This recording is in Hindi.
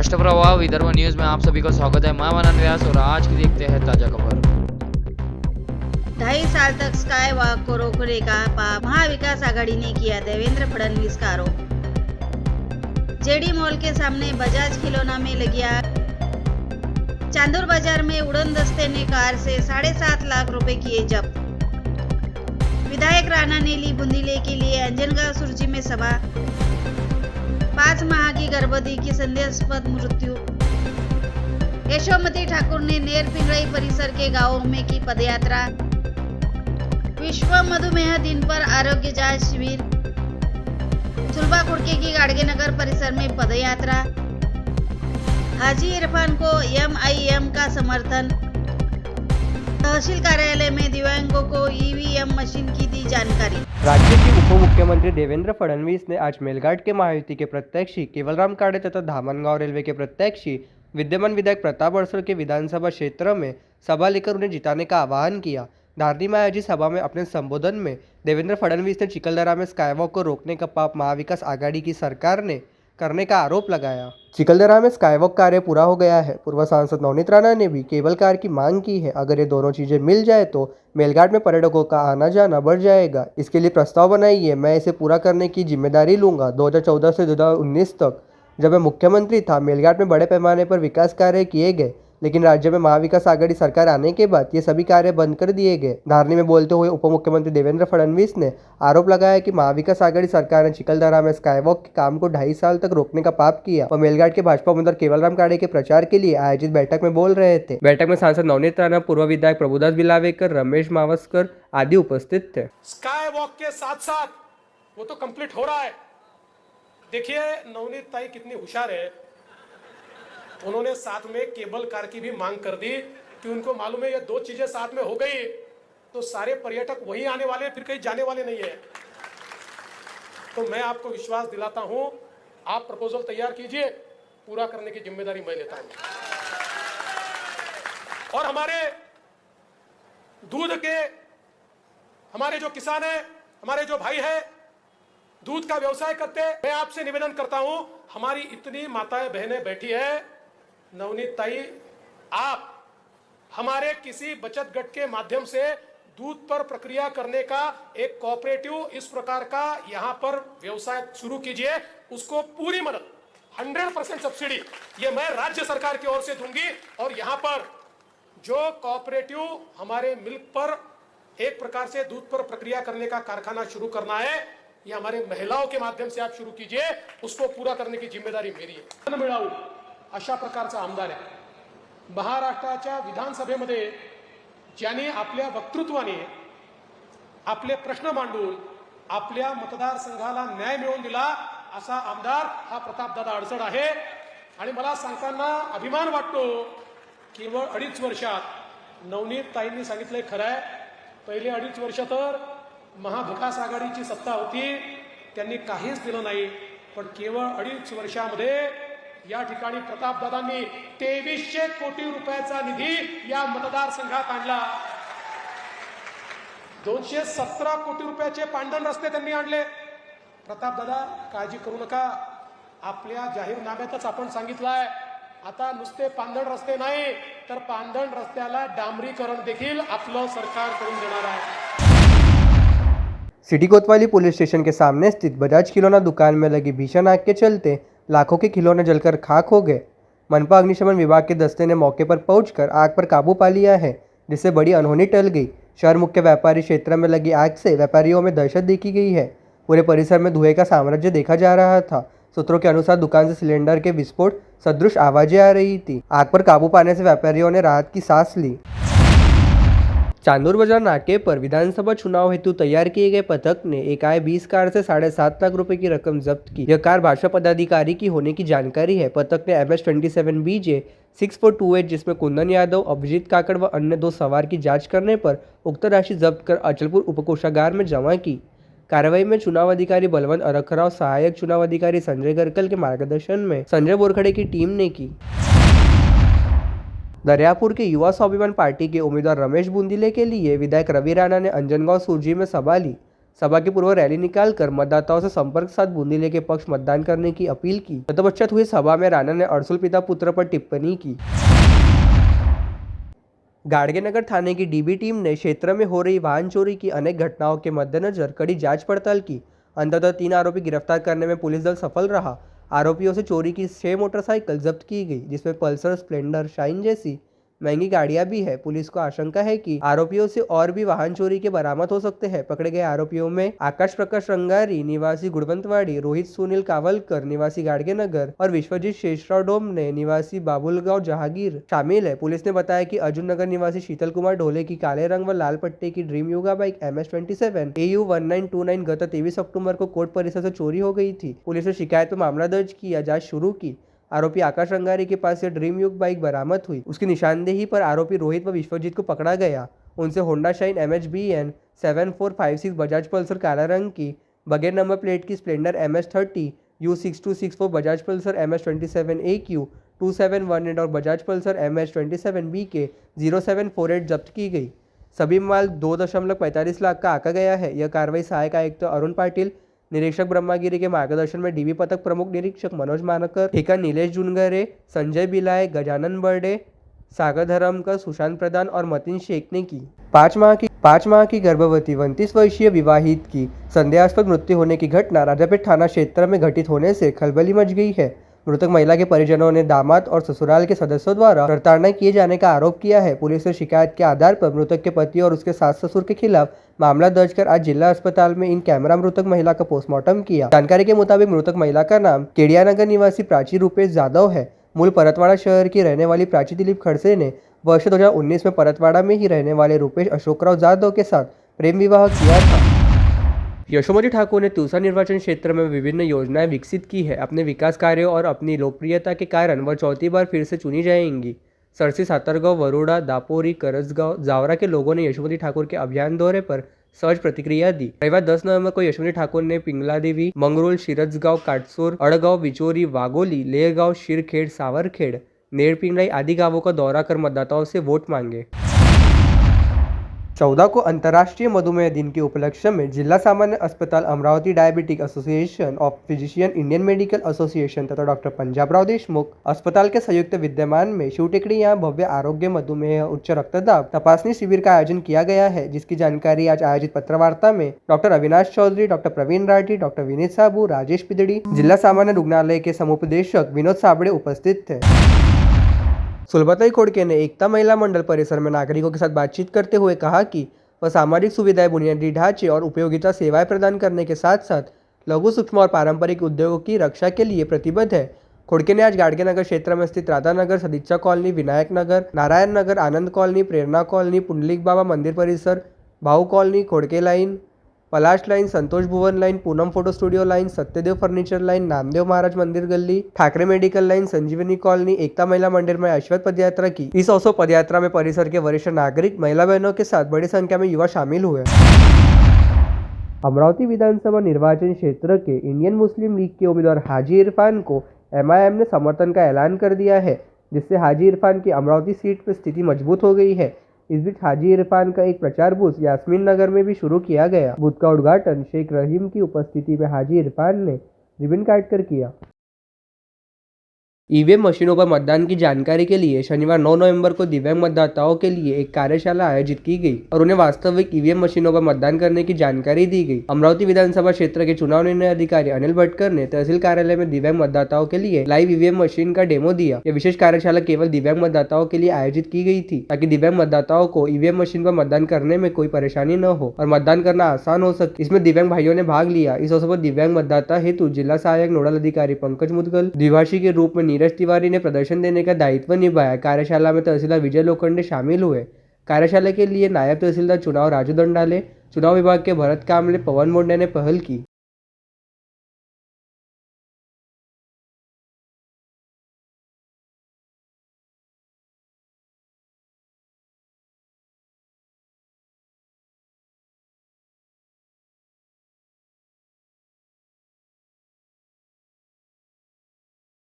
राष्ट्रप्रवाह विदर्भ न्यूज में आप सभी का स्वागत है। मैं मनन व्यास और आज की देखते हैं ताजा खबर। 2.5 साल तक स्काई वॉक को रोकने का पाप महाविकास आघाड़ी ने किया, देवेंद्र फडणवीस का आरोप। जेडी मॉल के सामने बजाज खिलौना में लगी आग। चांदूर बाजार में उड़न दस्ते ने कार से 7.5 लाख रुपए किए जब्त। विधायक राणा ने ली बुंदीले के लिए अंजनगांव सुरजी में सभा। 5 माह की गर्भवती की संदेहास्पद मृत्यु। यशोमती ठाकुर ने नेर पिंगड़ई परिसर के गांवों में की पदयात्रा। विश्व मधुमेह दिन पर आरोग्य जांच शिविर। सुलभा कुड़के की गाड़गेनगर परिसर में पदयात्रा। हाजी इरफान को एमआईएम का समर्थन। तहसील कार्यालय में दिव्यांगों को ईवीएम मशीन की दी जानकारी। राज्य के उप मुख्यमंत्री देवेंद्र फडणवीस ने आज मेलघाट के महायुति के प्रत्याशी केवलराम काड़े तथा धामनगांव रेलवे के प्रत्याशी विद्यमान विधायक प्रताप अड़सर के विधानसभा क्षेत्र में सभा लेकर उन्हें जिताने का आह्वान किया। धारनी में आयोजित सभा में अपने संबोधन में देवेंद्र फडणवीस ने चिखलदरा में स्काईवॉक को रोकने का पाप महाविकास आघाड़ी की सरकार ने करने का आरोप लगाया। चिखलदरा में स्काईवॉक कार्य पूरा हो गया है। पूर्व सांसद नवनीत राणा ने भी केबल कार की मांग की है। अगर ये दोनों चीजें मिल जाए तो मेलघाट में पर्यटकों का आना जाना बढ़ जाएगा। इसके लिए प्रस्ताव बनाइए, मैं इसे पूरा करने की जिम्मेदारी लूंगा। 2014 से 2019 तक जब मैं मुख्यमंत्री था, मेलघाट में बड़े पैमाने पर विकास कार्य किए गए, लेकिन राज्य में महाविकास आघाड़ी सरकार आने के बाद ये सभी कार्य बंद कर दिए गए। धारनी में बोलते हुए उप मुख्यमंत्री देवेंद्र फडणवीस ने आरोप लगाया कि महाविकास आघाड़ी सरकार ने चिखलदरा में स्काईवॉक के काम को 2.5 साल तक रोकने का पाप किया। वह मेलघाट के भाजपा उम्मीदवार केवलराम काड़े के प्रचार के लिए आयोजित बैठक में बोल रहे थे। बैठक में सांसद नवनीत राणा, पूर्व विधायक प्रभुदास बिलावेकर, रमेश मावस्कर आदि उपस्थित थे। स्काई वॉक के साथ साथ वो तो कंप्लीट हो रहा है। देखिए नवनीत ताई कितनी होशियार है, उन्होंने साथ में केबल कार की भी मांग कर दी कि उनको मालूम है ये 2 चीजें साथ में हो गई तो सारे पर्यटक वहीं आने वाले, फिर कहीं जाने वाले नहीं है। तो मैं आपको विश्वास दिलाता हूं, आप प्रपोजल तैयार कीजिए, पूरा करने की जिम्मेदारी मैं लेता हूं। और हमारे दूध के हमारे जो किसान है, हमारे जो भाई है, दूध का व्यवसाय करते, मैं आपसे निवेदन करता हूं, हमारी इतनी माताएं बहनें बैठी है, नवनीत ताई आप हमारे किसी बचत गट के माध्यम से दूध पर प्रक्रिया करने का एक कोऑपरेटिव इस प्रकार का यहां पर व्यवसाय शुरू कीजिए, उसको पूरी मदद 100% सब्सिडी ये मैं राज्य सरकार की ओर से दूंगी। और यहां पर जो कोऑपरेटिव हमारे मिल्क पर एक प्रकार से दूध पर प्रक्रिया करने का कारखाना शुरू करना है, ये हमारे महिलाओं के माध्यम से आप शुरू कीजिए, उसको पूरा करने की जिम्मेदारी मेरी है। मिळावू अशा प्रकारचा आमदार आहे। महाराष्ट्राच्या विधानसभेमध्ये ज्यांनी आपल्या वक्तृत्वाने आपले प्रश्न मांडून आपल्या मतदारसंघाला न्याय मिळवून दिला असा आमदार हा प्रतापदादा अडसर आहे। आणि मला सांगताना अभिमान वाटतो, केवळ 2.5 वर्षात नवनीत ताईंनी सांगितलंय खरं आहे, पहिले 2.5 वर्ष तर महाविकास आघाडीची सत्ता होती, त्यांनी काहीच दिलं नाही, पण केवळ 2.5 वर्षामध्ये या ठिकाणी प्रतापदादांनी 2300 कोटी रुपयाचा निधी या मतदारसंघात आणला। 217 कोटी रुपयाचे पांढरण रस्ते त्यांनी आणले। प्रतापदादा काळजी करू नका, आपल्या जाहीरनाम्यातच आपण सांगितलंय, आता नुसते पांढरण रस्ते नाही तर पांढरण रस्त्याला डांबरीकरण देखील आपलं सरकार करून देणार आहे। सिटी कोतवाली पुलिस स्टेशन के सामने स्थित बजाज खिलौना दुकान में लगी भीषण आग के चलते लाखों के खिलौने जलकर खाक हो गए। मनपा अग्निशमन विभाग के दस्ते ने मौके पर पहुंचकर आग पर काबू पा लिया है, जिससे बड़ी अनहोनी टल गई। शहर मुख्य व्यापारी क्षेत्र में लगी आग से व्यापारियों में दहशत देखी गई है। पूरे परिसर में धुएं का साम्राज्य देखा जा रहा था। सूत्रों के अनुसार दुकान से सिलेंडर के विस्फोट सदृश आवाजें आ रही थी। आग पर काबू पाने से व्यापारियों ने राहत की सांस ली। चांदूर बाजार नाके पर विधानसभा चुनाव हेतु तैयार किए गए पथक ने एक I-20 कार से 7.5 लाख रुपए की रकम जब्त की। यह कार भाजपा पदाधिकारी की होने की जानकारी है। पथक ने MS-27BJ 6428 जिसमें कुंदन यादव, अभिजीत काकड़ व अन्य 2 सवार की जांच करने पर उक्त राशि जब्त कर अचलपुर उपकोषागार में जमा की। कार्रवाई में चुनाव अधिकारी बलवंत अरखराव, सहायक चुनाव अधिकारी संजय गरकल के मार्गदर्शन में संजय बोरखड़े की टीम ने की। दरियापुर के युवा स्वाभिमान पार्टी के उम्मीदवार रमेश बुंदीले के लिए विधायक रवि राणा ने अंजनगांव सुरजी में सभा ली। सभा की पूर्व रैली निकालकर मतदाताओं से संपर्क के साथ बूंदीले के पक्ष मतदान करने की अपील की। तत्पश्चात हुई सभा में राणा ने अर्सुल पिता पुत्र पर टिप्पणी की। गाड़गेनगर थाने की डीबी टीम ने क्षेत्र में हो रही वाहन चोरी की अनेक घटनाओं के मद्देनजर कड़ी जांच पड़ताल की। अंततः 3 आरोपी गिरफ्तार करने में पुलिस दल सफल रहा। आरोपियों से चोरी की 6 मोटरसाइकिल जब्त की गई, जिसमें पल्सर, स्प्लेंडर, शाइन जैसी महंगी गाड़ियां भी है। पुलिस को आशंका है कि आरोपियों से और भी वाहन चोरी के बरामद हो सकते हैं। पकड़े गए आरोपियों में आकाश प्रकाश रंगारी निवासी गुड़वंतवाड़ी, रोहित सुनील कावलकर निवासी गाड़गेनगर और विश्वजीत शेषराव डोमने निवासी बाबुलगांव जहांगीर शामिल है। पुलिस ने बताया कि अर्जुन नगर निवासी शीतल कुमार ढोले की काले रंग व लाल पट्टे की dream yoga bike MS27 AU 1929 गत 23 अक्टूबर को कोर्ट परिसर से चोरी हो गई थी। पुलिस ने शिकायत पर मामला दर्ज किया, जांच शुरू की। आरोपी आकाश रंगारी के पास से ड्रीम युग बाइक बरामद हुई। उसकी निशानदेही पर आरोपी रोहित व विश्वजीत को पकड़ा गया। उनसे Honda shine MHBN 7456 Bajaj Pulsar काला रंग की, बगैर नंबर प्लेट की Splendor MS30 U6264 Bajaj Pulsar MS27 AQ 2718 और बजाज पल्सर MS27 BK 0748 जब्त की गई। सभी माल 2.45 लाख का आका गया है। यह कार्रवाई सहायक आयुक्त अरुण पाटिल, निरीक्षक ब्रह्मागिरी के मार्गदर्शन में डीबी पथक प्रमुख निरीक्षक मनोज मानकर, ठेका नीलेश जुनगरे, संजय बिलाय, गजानन बर्डे, सागर धरमकर, सुशांत प्रधान और मतीन शेख ने की। 5 माह की गर्भवती 29 वर्षीय विवाहित की संदेहास्पद मृत्यु होने की घटना राजापेट थाना क्षेत्र में घटित होने से खलबली मच गई है। मृतक महिला के परिजनों ने दामाद और ससुराल के सदस्यों द्वारा प्रताड़ना किए जाने का आरोप किया है। पुलिस ने शिकायत के आधार पर मृतक के पति और उसके सास ससुर के खिलाफ मामला दर्ज कर आज जिला अस्पताल में इन कैमरा मृतक महिला का पोस्टमार्टम किया। जानकारी के मुताबिक मृतक महिला का नाम केडियानगर निवासी प्राची रूपेश जाधव है। मूल परतवाड़ा शहर की रहने वाली प्राची दिलीप खड़से ने वर्ष 2019 में परतवाड़ा में ही रहने वाले रूपेश अशोकराव जाधव के साथ प्रेम विवाह किया था। यशोमती ठाकुर ने तुलसा निर्वाचन क्षेत्र में विभिन्न योजनाएं विकसित की है। अपने विकास कार्यों और अपनी लोकप्रियता के कारण वह चौथी बार फिर से चुनी जाएंगी। सरसी, सातरगांव, वरोड़ा, दापोरी, करसगांव, जावरा के लोगों ने यशोमती ठाकुर के अभियान दौरे पर सहज प्रतिक्रिया दी। रविवार 10 नवंबर को यशोमती ठाकुर ने पिंगला देवी, मंगरोल, शिरजगांव, काटसूर, अड़गांव, बिचोरी, वागोली, लेहगांव, शिरखेड़, सावरखेड़, नेरपिंगलाई आदि गांवों का दौरा कर मतदाताओं से वोट मांगे। 14 को अंतर्राष्ट्रीय मधुमेह दिन के उपलक्ष्य में जिला सामान्य अस्पताल Amravati, diabetic association of physician, Indian medical association तथा डॉक्टर पंजाबराव देशमुख अस्पताल के संयुक्त विद्यमान में शिवटेकड़ी यहाँ भव्य आरोग्य, मधुमेह, उच्च रक्तदाब तपासनी शिविर का आयोजन किया गया है, जिसकी जानकारी आज आयोजित पत्रवार्ता में doctor Avinash Chaudhary, doctor Praveen Rathi, doctor Vineet Sabu, Rajesh Pidadi, जिला सामान्य रुग्णालय के समुपदेशक विनोद साबड़े उपस्थित थे। सुलभताई खोड़के ने एकता महिला मंडल परिसर में नागरिकों के साथ बातचीत करते हुए कहा कि वह सामाजिक सुविधाएं, बुनियादी ढांचे और उपयोगिता सेवाएं प्रदान करने के साथ साथ लघु, सूक्ष्म और पारंपरिक उद्योगों की रक्षा के लिए प्रतिबद्ध है। खोड़के ने आज गाड़गेनगर क्षेत्र में स्थित Radhanagar, Sadichha colony, Vinayak Nagar, Narayan Nagar, Anand colony, Prerna colony, Pundlik Baba मंदिर परिसर, Bhau colony, Khodke line, Palash line, Santosh Bhuvan line, Poonam photo studio line, Satyadev furniture line, Namdev Maharaj मंदिर गली, Thackeray medical line, Sanjeevani colony, Ekta Mahila Mandir में अश्वत्थ पदयात्रा की। इस अवसर पदयात्रा में परिसर के वरिष्ठ नागरिक, महिला बहनों के साथ बड़ी संख्या में युवा शामिल हुए। अमरावती विधानसभा निर्वाचन क्षेत्र के इंडियन मुस्लिम लीग के उम्मीदवार हाजी इरफान को MIM ने समर्थन का ऐलान कर दिया है, जिससे हाजी इरफान की अमरावती सीट पर स्थिति मजबूत हो गई है। इस बीच हाजी इरफान का एक प्रचार बूथ यास्मीन नगर में भी शुरू किया गया। बूथ का उद्घाटन शेख रहीम की उपस्थिति में हाजी इरफान ने रिबन काटकर किया। ईवीएम मशीनों पर मतदान की जानकारी के लिए शनिवार 9 नवंबर को दिव्यांग मतदाताओं के लिए एक कार्यशाला आयोजित की गई और उन्हें वास्तविक ईवीएम मशीनों पर मतदान करने की जानकारी दी गई। अमरावती विधानसभा क्षेत्र के चुनाव निर्णय अधिकारी अनिल भटकर ने तहसील कार्यालय में दिव्यांग मतदाताओं के लिए लाइव ईवीएम मशीन का डेमो दिया। यह विशेष कार्यशाला केवल दिव्यांग मतदाताओं के लिए आयोजित की गई थी, ताकि दिव्यांग मतदाताओं को ईवीएम मशीन पर मतदान करने में कोई परेशानी न हो और मतदान करना आसान हो सके। इसमें दिव्यांग भाइयों ने भाग लिया। इस अवसर पर दिव्यांग मतदाता हेतु जिला सहायक नोडल अधिकारी पंकज मुदगल, द्विभाषी के रूप में नीरज तिवारी ने प्रदर्शन देने का दायित्व निभाया। कार्यशाला में तहसीलदार विजय लोखंडे शामिल हुए। कार्यशाला के लिए नायब तहसीलदार चुनाव राजू दंडाले, चुनाव विभाग के भरत कामले, पवन मोंडे ने पहल की।